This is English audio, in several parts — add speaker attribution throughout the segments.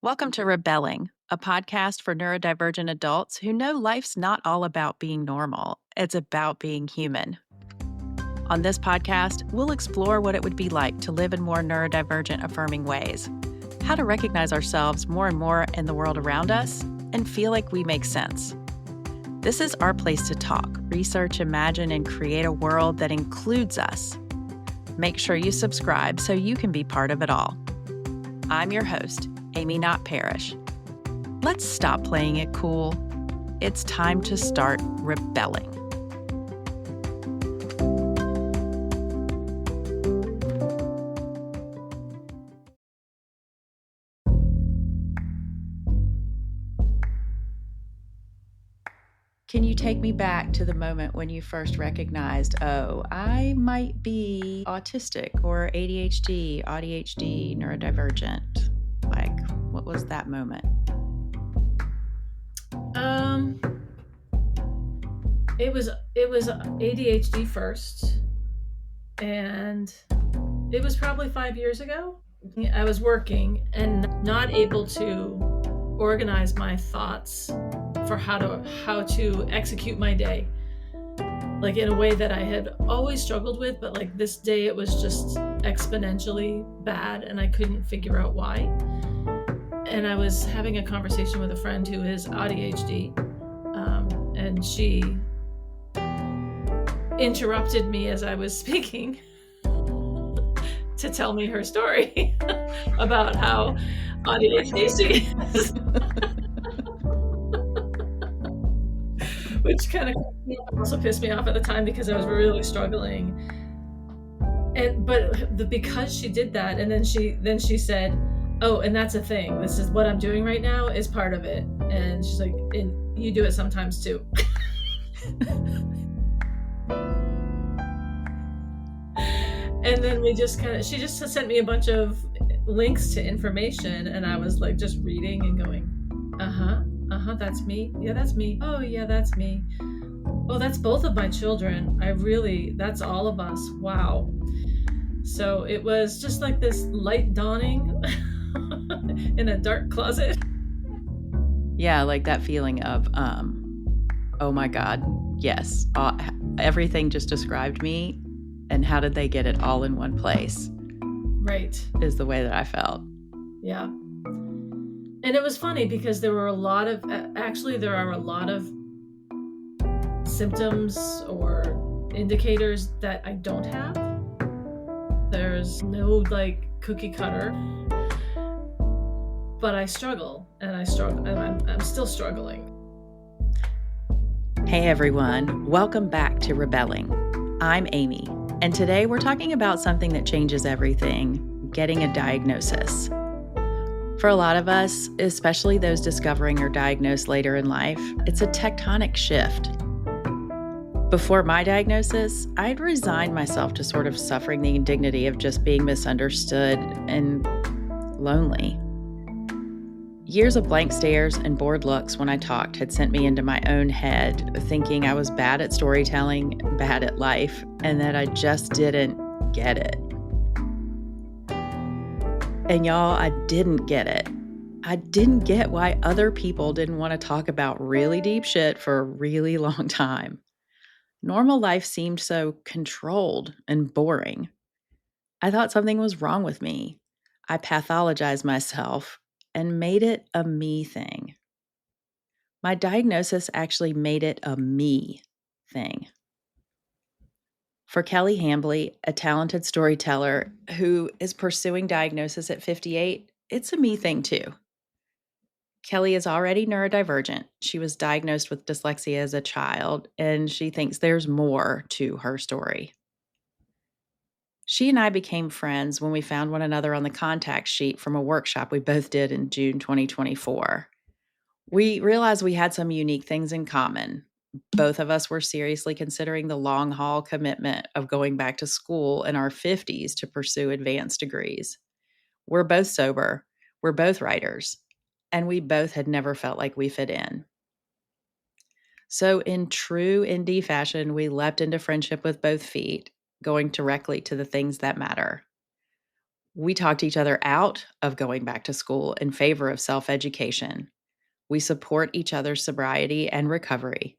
Speaker 1: Welcome to Rebelling, a podcast for neurodivergent adults who know life's not all about being normal, it's about being human. On this podcast, we'll explore what it would be like to live in more neurodivergent affirming ways, how to recognize ourselves more and more in the world around us, and feel like we make sense. This is our place to talk, research, imagine, and create a world that includes us. Make sure you subscribe so you can be part of it all. I'm your host, Amy Knott Parrish. Let's stop playing it cool. It's time to start rebelling. Can you take me back to the moment when you first recognized, oh, I might be autistic or ADHD, neurodivergent? Like, what was that moment?
Speaker 2: It was ADHD first, and it was probably 5 years ago. I was working and not able to organize my thoughts for how to execute my day, like in a way that I had always struggled with, but like this day it was just exponentially bad and I couldn't figure out why. And I was having a conversation with a friend who is ADHD, and she interrupted me as I was speaking to tell me her story about how ADHD she is. Which kind of also pissed me off at the time because I was really struggling. Because she did that, and then she said, "Oh, and that's a thing. This is what I'm doing right now is part of it." And she's like, "And you do it sometimes too." And then she just sent me a bunch of links to information, and I was like just reading and going, that's me. Yeah, that's me. Oh yeah, that's me. Oh, that's both of my children. That's all of us. Wow. So it was just like this light dawning in a dark closet.
Speaker 1: Yeah, like that feeling of, oh my God, yes, everything just described me, and how did they get it all in one place?
Speaker 2: Right.
Speaker 1: Is the way that I felt.
Speaker 2: Yeah. And it was funny because there are a lot of symptoms or indicators that I don't have. There's no like cookie cutter, but I struggle, and I'm still struggling.
Speaker 1: Hey everyone, welcome back to Rebelling. I'm Amy, and today we're talking about something that changes everything, getting a diagnosis. For a lot of us, especially those discovering or diagnosed later in life, it's a tectonic shift. Before my diagnosis, I'd resigned myself to sort of suffering the indignity of just being misunderstood and lonely. Years of blank stares and bored looks when I talked had sent me into my own head, thinking I was bad at storytelling, bad at life, and that I just didn't get it. And y'all, I didn't get it. I didn't get why other people didn't want to talk about really deep shit for a really long time. Normal life seemed so controlled and boring. I thought something was wrong with me. I pathologized myself and made it a me thing. My diagnosis actually made it a me thing. For Kelly Hambly, a talented storyteller who is pursuing diagnosis at 58, it's a me thing too. Kelly is already neurodivergent. She was diagnosed with dyslexia as a child, and she thinks there's more to her story. She and I became friends when we found one another on the contact sheet from a workshop we both did in June 2024. We realized we had some unique things in common. Both of us were seriously considering the long haul commitment of going back to school in our 50s to pursue advanced degrees. We're both sober, we're both writers, and we both had never felt like we fit in. So in true indie fashion, we leapt into friendship with both feet, going directly to the things that matter. We talked each other out of going back to school in favor of self education. We support each other's sobriety and recovery.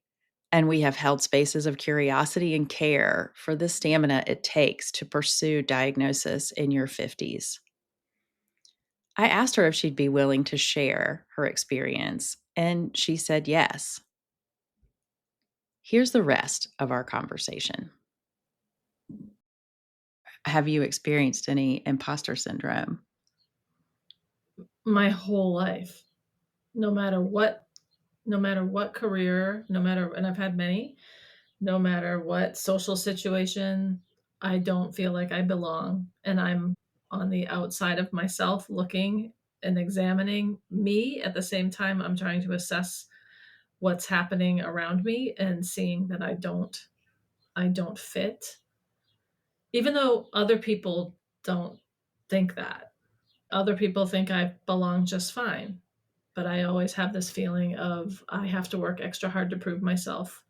Speaker 1: And we have held spaces of curiosity and care for the stamina it takes to pursue diagnosis in your 50s. I asked her if she'd be willing to share her experience, and she said yes. Here's the rest of our conversation. Have you experienced any imposter syndrome?
Speaker 2: My whole life, no matter what, no matter what career, no matter, and I've had many, no matter what social situation, I don't feel like I belong. And I'm on the outside of myself looking and examining me. At the same time, I'm trying to assess what's happening around me and seeing that I don't fit. Even though other people don't think that. Other people think I belong just fine. But I always have this feeling of I have to work extra hard to prove myself,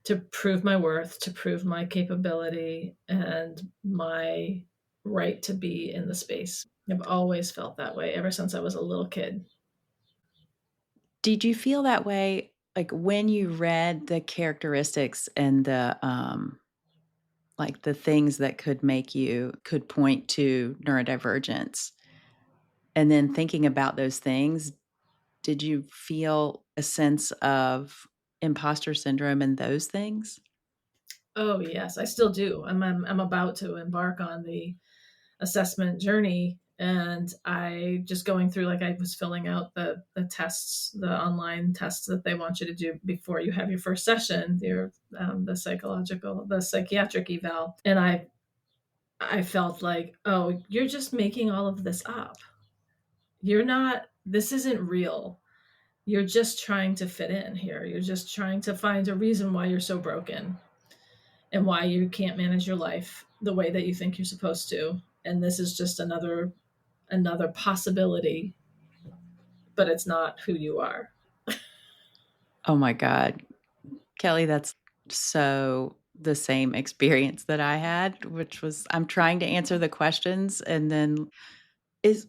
Speaker 2: to prove my worth, to prove my capability and my right to be in the space. I've always felt that way ever since I was a little kid.
Speaker 1: Did you feel that way, like, when you read the characteristics and like, the things that could point to neurodivergence, and then thinking about those things, did you feel a sense of imposter syndrome in those things?
Speaker 2: Oh yes, I still do. I'm about to embark on the assessment journey, and I just going through, like, I was filling out the tests, the online tests that they want you to do before you have your first session, your the psychiatric eval, and I felt like, oh, you're just making all of this up. You're not. This isn't real. You're just trying to fit in here. You're just trying to find a reason why you're so broken and why you can't manage your life the way that you think you're supposed to. And this is just another possibility, but it's not who you are.
Speaker 1: Oh my god. Kelly, that's so the same experience that I had, which was I'm trying to answer the questions and then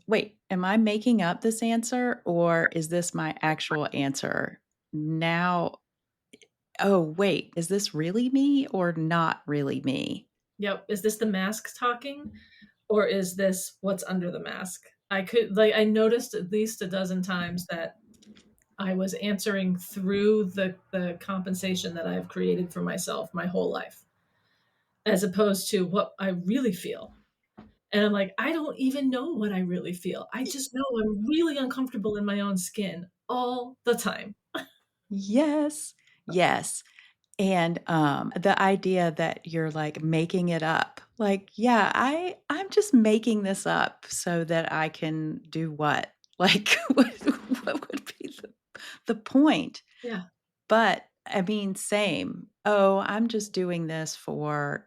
Speaker 1: wait, am I making up this answer or is this my actual answer? Now, oh, wait, is this really me or not really me?
Speaker 2: Yep. Is this the mask talking, or is this what's under the mask? I noticed at least a dozen times that I was answering through the compensation that I've created for myself my whole life, as opposed to what I really feel. And I'm like, I don't even know what I really feel. I just know I'm really uncomfortable in my own skin all the time.
Speaker 1: Yes. Yes. And, the idea that you're, like, making it up. Like, yeah, I'm just making this up so that I can do what? Like, what would be the point?
Speaker 2: Yeah.
Speaker 1: But, I mean, same. "Oh, I'm just doing this for"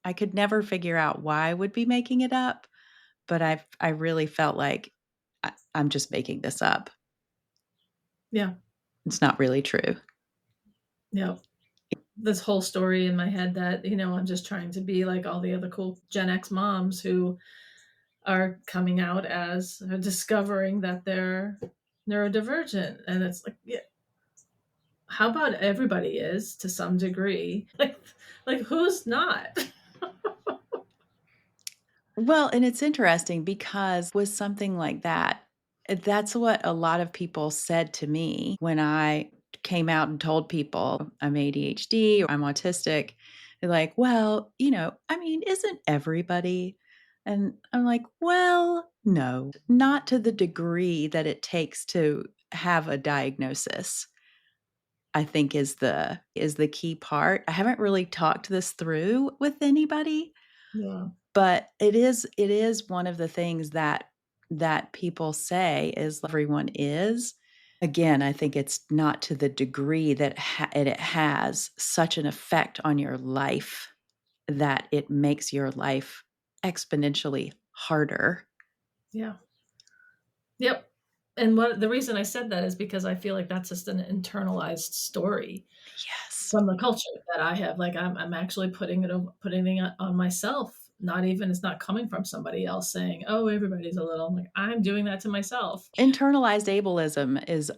Speaker 1: I could never figure out why I would be making it up, but I really felt like I'm just making this up.
Speaker 2: Yeah.
Speaker 1: It's not really true.
Speaker 2: Yeah. This whole story in my head that, I'm just trying to be like all the other cool Gen X moms who are coming out as or discovering that they're neurodivergent. And it's like, yeah, how about everybody is to some degree? Like who's not?
Speaker 1: Well, and it's interesting because with something like that, that's what a lot of people said to me when I came out and told people I'm ADHD or I'm autistic. They're like, well, I mean, isn't everybody? And I'm like, well, no, not to the degree that it takes to have a diagnosis. I think is the key part. I haven't really talked this through with anybody,
Speaker 2: Yeah.
Speaker 1: but it is one of the things that people say is everyone is. Again, I think it's not to the degree that it has such an effect on your life that it makes your life exponentially harder.
Speaker 2: Yeah. Yep. And what the reason I said that is because I feel like that's just an internalized story
Speaker 1: Yes.
Speaker 2: from the culture that I have. Like I'm actually putting it on myself not even, it's not coming from somebody else saying, oh, everybody's a little. I'm like, I'm doing that to myself.
Speaker 1: Internalized ableism is,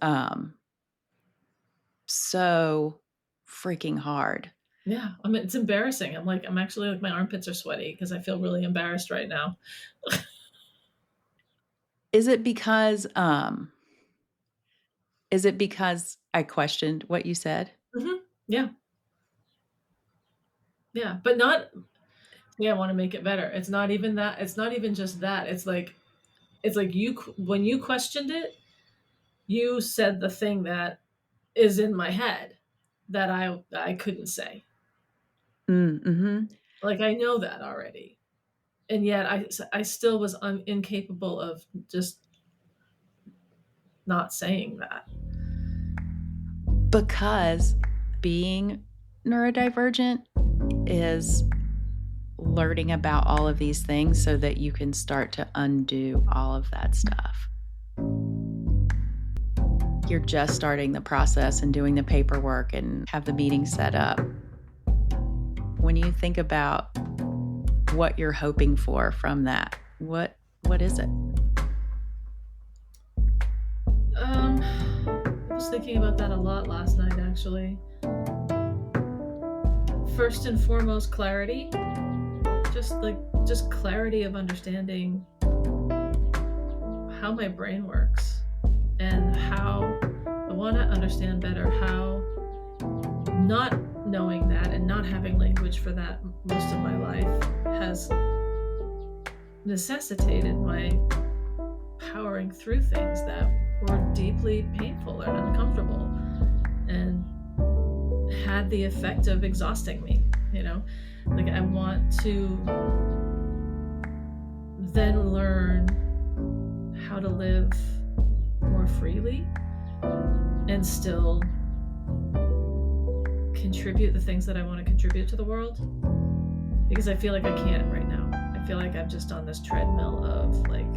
Speaker 1: so freaking hard.
Speaker 2: Yeah, I mean, it's embarrassing. I'm like, I'm actually like, my armpits are sweaty because I feel really embarrassed right now.
Speaker 1: Is it because, I questioned what you said?
Speaker 2: Yeah, yeah, but not. Yeah, I want to make it better. It's not even that. It's not even just that. It's like you, when you questioned it, you said the thing that is in my head that I couldn't say.
Speaker 1: Mhm.
Speaker 2: Like I know that already, and yet I still was incapable of just not saying that.
Speaker 1: Because being neurodivergent is learning about all of these things so that you can start to undo all of that stuff. You're just starting the process and doing the paperwork and have the meeting set up. When you think about what you're hoping for from that, what is it?
Speaker 2: I was thinking about that a lot last night, actually. First and foremost, clarity. Just clarity of understanding how my brain works and how I want to understand better how not knowing that and not having language for that most of my life has necessitated my powering through things that were deeply painful and uncomfortable and had the effect of exhausting me, you know? Like I want to then learn how to live more freely and still contribute the things that I want to contribute to the world, because I feel like I can't right now. I feel like I'm just on this treadmill of like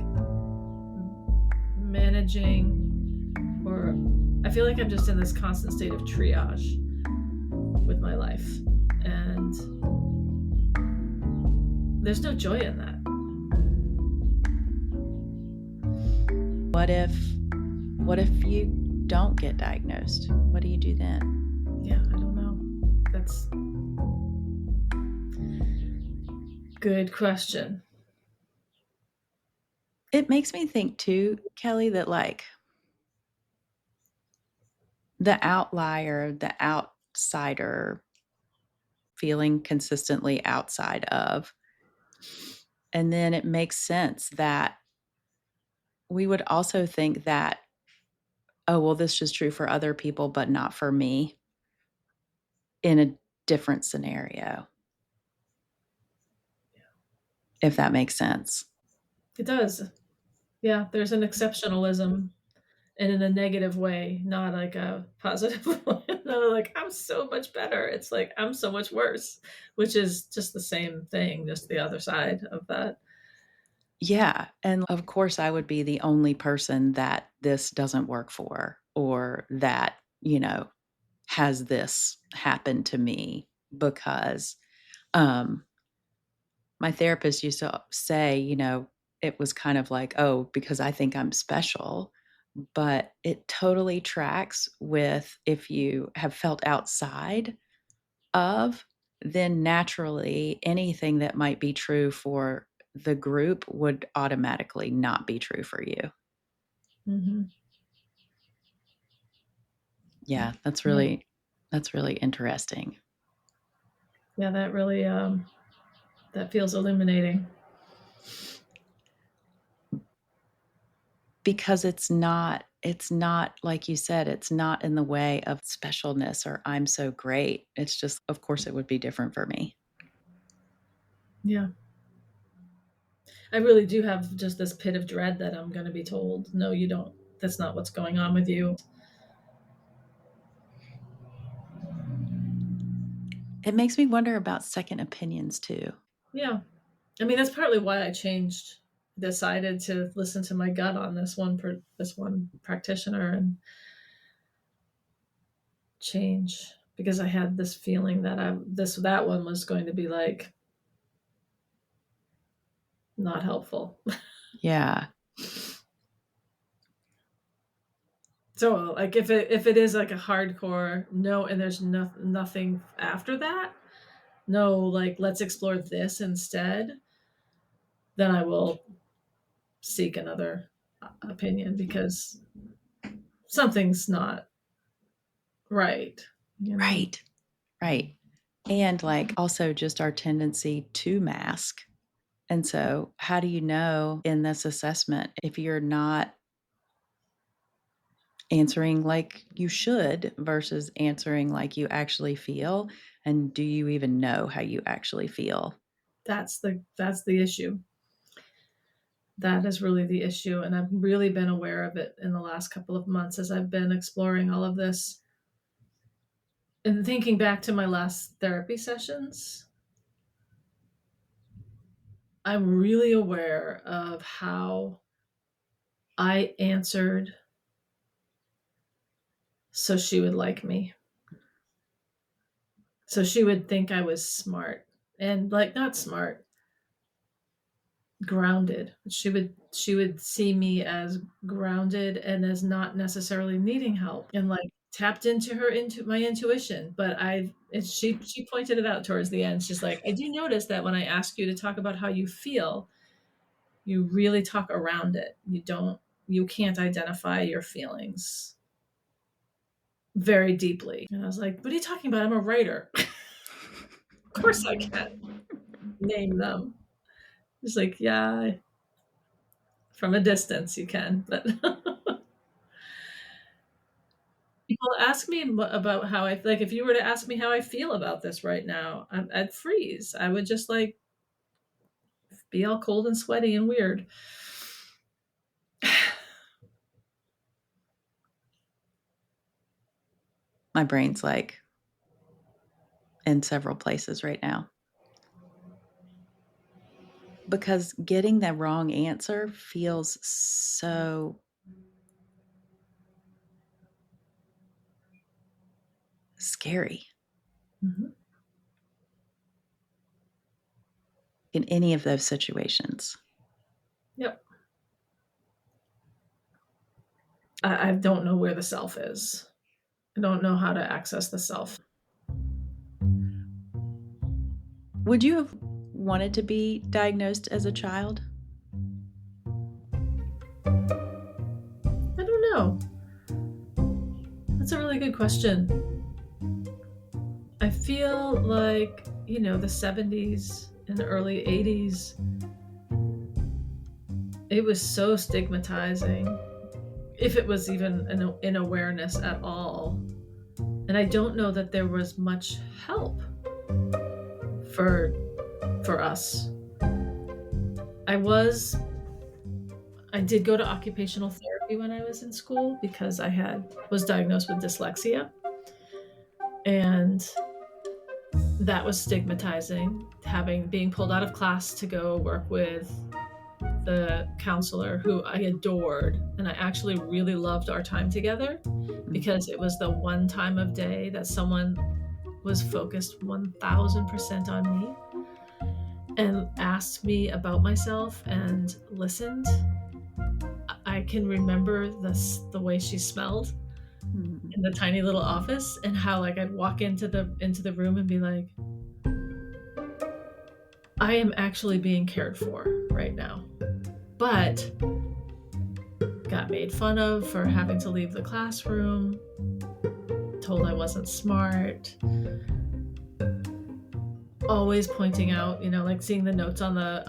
Speaker 2: managing, or I feel like I'm just in this constant state of triage with my life, and there's no joy in that.
Speaker 1: What if you don't get diagnosed? What do you do then?
Speaker 2: Yeah, I don't know. That's good question.
Speaker 1: It makes me think too, Kelly, that like the outlier, the outsider feeling consistently outside of, and then it makes sense that we would also think that, oh, well, this is true for other people, but not for me in a different scenario, if that makes sense.
Speaker 2: It does. Yeah, there's an exceptionalism, and in a negative way, not like a positive one. Not like I'm so much better. It's like I'm so much worse, which is just the same thing, just the other side of that.
Speaker 1: Yeah. And of course, I would be the only person that this doesn't work for or that, has this happen to me because um, my therapist used to say, it was kind of like, oh, because I think I'm special. But it totally tracks with if you have felt outside of, then naturally anything that might be true for the group would automatically not be true for you.
Speaker 2: Mm-hmm.
Speaker 1: Yeah,
Speaker 2: Yeah,
Speaker 1: that's really interesting
Speaker 2: yeah, that really that feels illuminating.
Speaker 1: because it's not like you said, it's not in the way of specialness or I'm so great. It's just of course it would be different for me.
Speaker 2: Yeah, I really do have just this pit of dread that I'm going to be told, no, you don't. That's not what's going on with you.
Speaker 1: It makes me wonder about second opinions too.
Speaker 2: Yeah, I mean that's partly why I changed, decided to listen to my gut on this one practitioner and change, because I had this feeling that that one was going to be like not helpful.
Speaker 1: Yeah.
Speaker 2: So, like, if it is like a hardcore no, and there's nothing after that, no, like, let's explore this instead, then I will seek another opinion because something's not right, you know?
Speaker 1: Right. Right. And like also just our tendency to mask. And so, how do you know in this assessment if you're not answering like you should versus answering like you actually feel? And do you even know how you actually feel?
Speaker 2: That's the issue. That is really the issue, and I've really been aware of it in the last couple of months as I've been exploring all of this. And thinking back to my last therapy sessions, I'm really aware of how I answered so she would like me. So she would think I was smart and like not smart, grounded. She would see me as grounded and as not necessarily needing help and like tapped into my intuition. But she pointed it out towards the end. She's like, I do notice that when I ask you to talk about how you feel, you really talk around it. You can't identify your feelings very deeply. And I was like, what are you talking about? I'm a writer. Of course I can name them. It's like, yeah, from a distance you can, but people ask me about how I like. If you were to ask me how I feel about this right now, I'd freeze. I would just like be all cold and sweaty and weird.
Speaker 1: My brain's like in several places right now because getting the wrong answer feels so scary
Speaker 2: Mhm.
Speaker 1: in any of those situations.
Speaker 2: Yep. I don't know where the self is. I don't know how to access the self.
Speaker 1: Would you have wanted to be diagnosed as a child?
Speaker 2: I don't know. That's a really good question. I feel like, the 70s and the early 80s, it was so stigmatizing, if it was even an awareness at all. And I don't know that there was much help for for us. I was I did go to occupational therapy when I was in school because I was diagnosed with dyslexia, and that was stigmatizing, having being pulled out of class to go work with the counselor who I adored, and I actually really loved our time together because it was the one time of day that someone was focused 1000% on me and asked me about myself and listened. I can remember the way she smelled
Speaker 1: Mhm.
Speaker 2: in the tiny little office, and how like I'd walk into the room and be like, I am actually being cared for right now. But got made fun of for having to leave the classroom, told I wasn't smart, always pointing out, like seeing the notes on the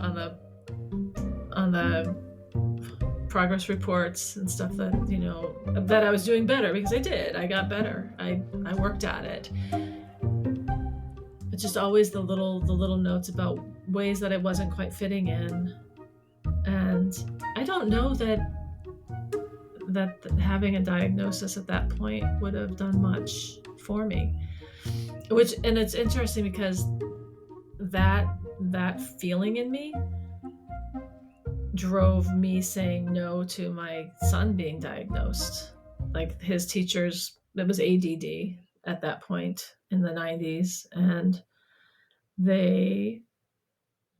Speaker 2: progress reports and stuff that I was doing better, because I did. I got better. I worked at it. It's just always the little notes about ways that I wasn't quite fitting in. And I don't know that having a diagnosis at that point would have done much for me. And it's interesting because that feeling in me drove me saying no to my son being diagnosed. Like his teachers, it was ADD at that point in the 90s, and they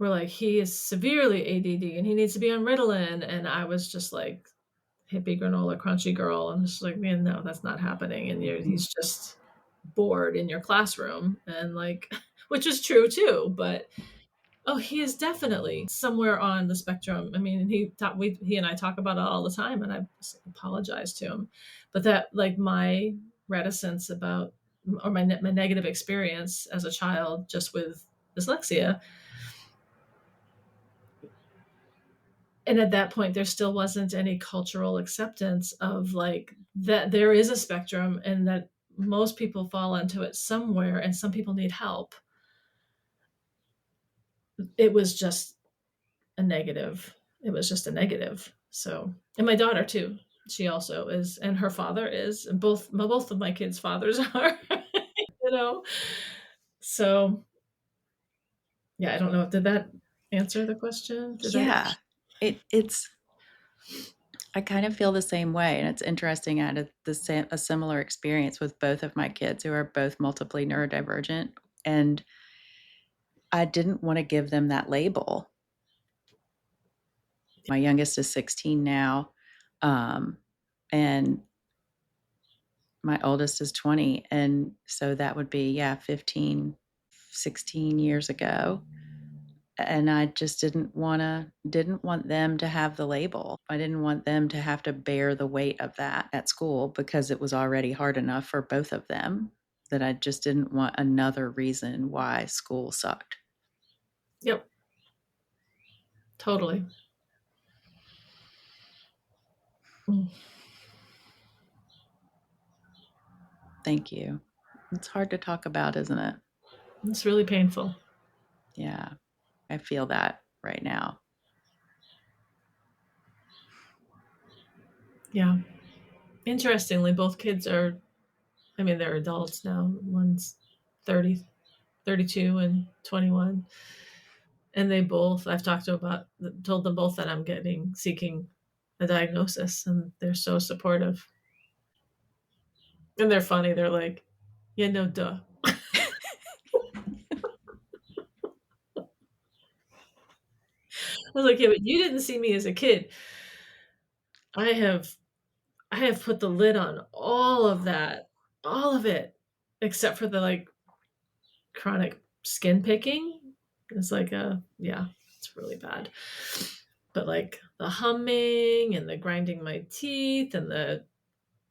Speaker 2: were like, he is severely ADD and he needs to be on Ritalin. And I was just like, hippie granola crunchy girl. I'm just like, man, no, that's not happening. And he's just bored in your classroom. And like, which is true too. But oh, he is definitely somewhere on the spectrum. I mean, he and I talk about it all the time, and I apologize to him. But that, like, my reticence about, or my negative experience as a child just with dyslexia, and at that point, there still wasn't any cultural acceptance of like that there is a spectrum and that most people fall into it somewhere, and some people need help. It was just a negative. It was just a negative. So, and my daughter too. She also is, and her father is, and both of my kids' fathers are. you know. So, yeah, I don't know. Did that answer the question? Did I?
Speaker 1: Yeah. It's I kind of feel the same way, and it's interesting. I had a similar experience with both of my kids, who are both multiply neurodivergent, and I didn't want to give them that label. My youngest is 16 now, and my oldest is 20, and so that would be, yeah, 15, 16 years ago. And I just didn't want them to have the label. I didn't want them to have to bear the weight of that at school, because it was already hard enough for both of them, that I just didn't want another reason why school sucked.
Speaker 2: Yep, totally. Mm,
Speaker 1: Thank you. It's hard to talk about, isn't it?
Speaker 2: it's really painful.
Speaker 1: Yeah. I feel that right now.
Speaker 2: Yeah. Interestingly, both kids are, I mean, they're adults now. One's 30, 32, and 21. And they both, I've told them both that I'm seeking a diagnosis, and they're so supportive. And they're funny. They're like, yeah, no, duh. I was like, yeah, but you didn't see me as a kid. I have, I have put the lid on all of that, all of it, except for the like chronic skin picking. It's like yeah, it's really bad. But like the humming and the grinding my teeth and the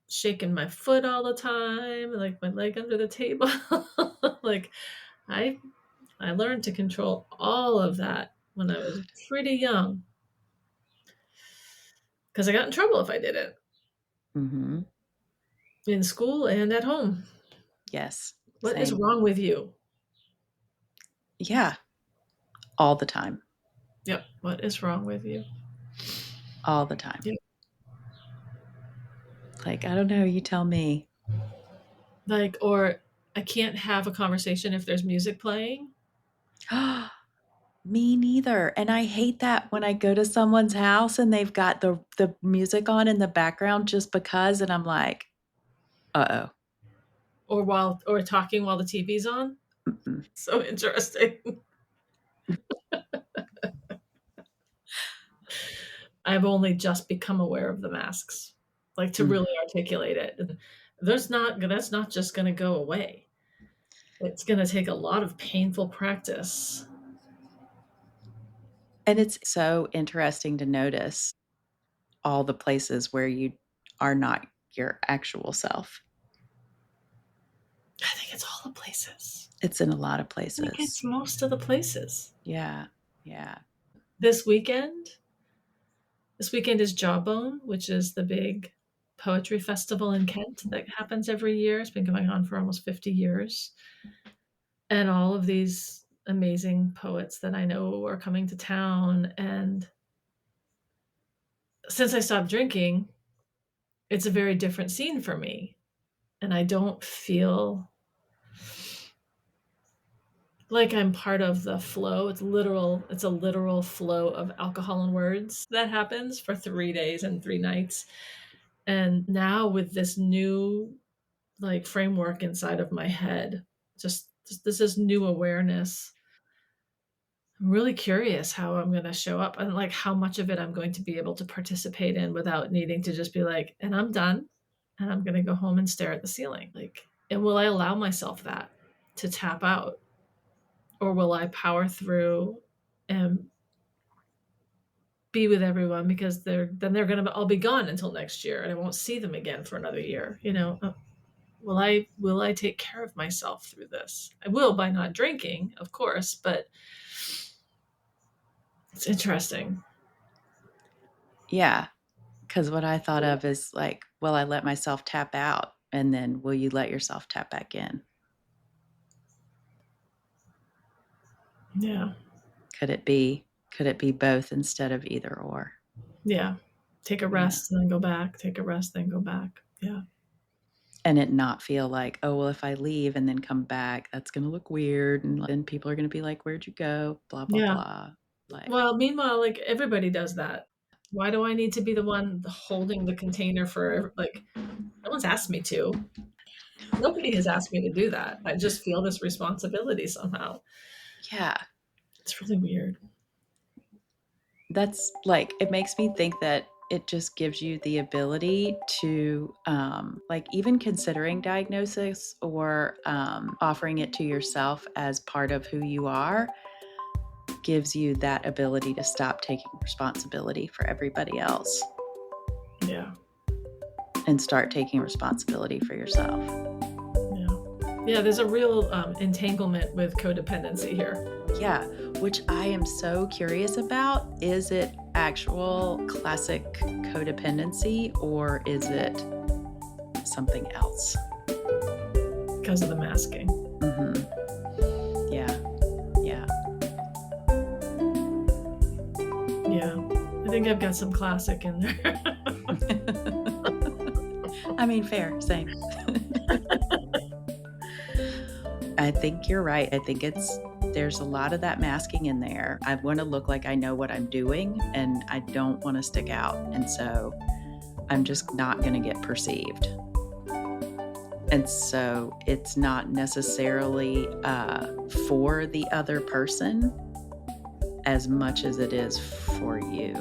Speaker 2: shaking my foot all the time, like my leg under the table. like I I learned to control all of that when I was pretty young because I got in trouble if I didn't
Speaker 1: Mm-hmm.
Speaker 2: in school and at home.
Speaker 1: Yes.
Speaker 2: What is
Speaker 1: Same.
Speaker 2: wrong with you?
Speaker 1: Yeah. All the time.
Speaker 2: Yep. What is wrong with you?
Speaker 1: All the time.
Speaker 2: Yep.
Speaker 1: Like, I don't know. You tell me.
Speaker 2: Like, or I can't have a conversation if there's music playing.
Speaker 1: Me neither. And I hate that when I go to someone's house and they've got the music on in the background just because, and I'm like, "Uh-oh.
Speaker 2: Or talking while the TV's on.
Speaker 1: Mm-mm.
Speaker 2: So interesting. I've only just become aware of the masks, like to
Speaker 1: Mm."
Speaker 2: really articulate it. And that's not just going to go away. It's going to take a lot of painful practice.
Speaker 1: And it's so interesting to notice all the places where you are not your actual self.
Speaker 2: I think it's all the places.
Speaker 1: It's in a lot of
Speaker 2: I think it's
Speaker 1: places.
Speaker 2: most of the places.
Speaker 1: Yeah. Yeah.
Speaker 2: This weekend, this weekend is Jawbone, which is the big poetry festival in Kent that happens every year. It's been going on for almost 50 years. And all of these amazing poets that I know are coming to town. And since I stopped drinking, it's a very different scene for me. And I don't feel like I'm part of the flow. It's a literal flow of alcohol and words that happens for 3 days and 3 nights. And now with this new like framework inside of my head, just this is new awareness. I'm really curious how I'm going to show up and like how much of it I'm going to be able to participate in without needing to just be like, and I'm done and I'm going to go home and stare at the ceiling. Like, and will I allow myself that to tap out, or will I power through and be with everyone because they're going to all be gone until next year and I won't see them again for another year. Will I take care of myself through this? I will by not drinking, of course, but it's interesting.
Speaker 1: Yeah. Because what I thought of is like, will I let myself tap out? And then will you let yourself tap back in?
Speaker 2: Yeah.
Speaker 1: Could it be both instead of either or?
Speaker 2: Yeah. Take a rest and then go back. Take a rest, then go back. Yeah.
Speaker 1: And it not feel like, oh, well, if I leave and then come back, that's going to look weird. And then people are going to be like, where'd you go? Blah, blah,
Speaker 2: Yeah.
Speaker 1: blah. Like,
Speaker 2: Well, meanwhile, like everybody does that. Why do I need to be the one holding the container for like, no one's asked me to. Nobody has asked me to do that. I just feel this responsibility somehow.
Speaker 1: yeah.
Speaker 2: It's really weird.
Speaker 1: That's like, it makes me think that it just gives you the ability to, like, even considering diagnosis or offering it to yourself as part of who you are, gives you that ability to stop taking responsibility for everybody else.
Speaker 2: Yeah.
Speaker 1: And start taking responsibility for yourself.
Speaker 2: Yeah, there's a real entanglement with codependency here.
Speaker 1: Yeah, which I am so curious about. Is it actual classic codependency or is it something else?
Speaker 2: Because of the masking.
Speaker 1: Mm-hmm. Yeah.
Speaker 2: Yeah. I think I've got some classic in there.
Speaker 1: I mean, fair, same. I think you're right. I think there's a lot of that masking in there. I want to look like I know what I'm doing and I don't want to stick out. And so I'm just not going to get perceived. And so it's not necessarily for the other person as much as it is for you.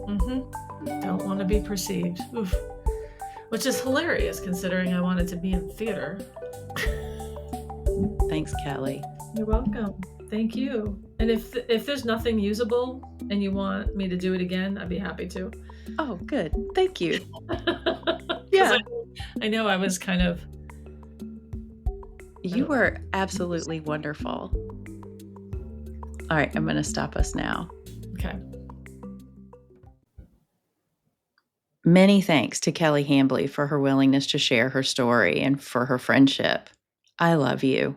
Speaker 2: Mm-hmm. Don't want to be perceived. Oof. Which is hilarious considering I wanted to be in theater.
Speaker 1: Thanks, Kelly.
Speaker 2: You're welcome. Thank you. And if there's nothing usable and you want me to do it again, I'd be happy to.
Speaker 1: Oh, good. Thank you. Yeah.
Speaker 2: I know I was kind of...
Speaker 1: You were absolutely wonderful. All right, I'm going to stop us now.
Speaker 2: Okay.
Speaker 1: Many thanks to Kelly Hambly for her willingness to share her story and for her friendship. I love you.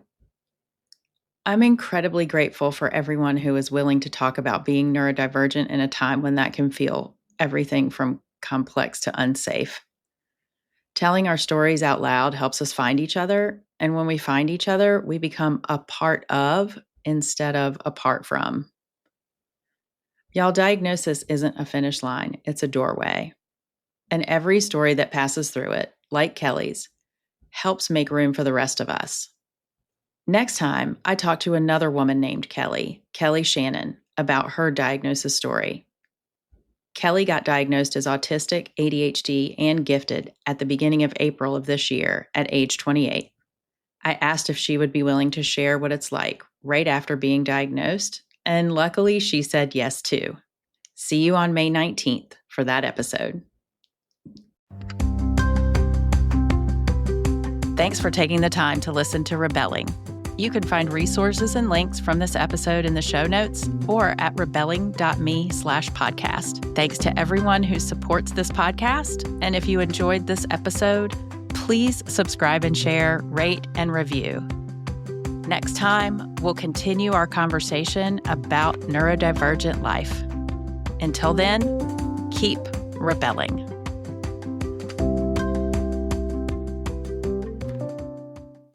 Speaker 1: I'm incredibly grateful for everyone who is willing to talk about being neurodivergent in a time when that can feel everything from complex to unsafe. Telling our stories out loud helps us find each other, and when we find each other, we become a part of instead of apart from. Y'all, diagnosis isn't a finish line, it's a doorway. And every story that passes through it, like Kelly's, helps make room for the rest of us. Next time, I talk to another woman named Kelly Shannon, about her diagnosis story. Kelly got diagnosed as autistic, ADHD, and gifted at the beginning of April of this year at age 28. I asked if she would be willing to share what it's like right after being diagnosed, and luckily she said yes too. See you on May 19th for that episode. Thanks for taking the time to listen to Rebelling. You can find resources and links from this episode in the show notes or at rebelling.me/podcast. Thanks to everyone who supports this podcast. And if you enjoyed this episode, please subscribe and share, rate, and review. Next time, we'll continue our conversation about neurodivergent life. Until then, keep rebelling.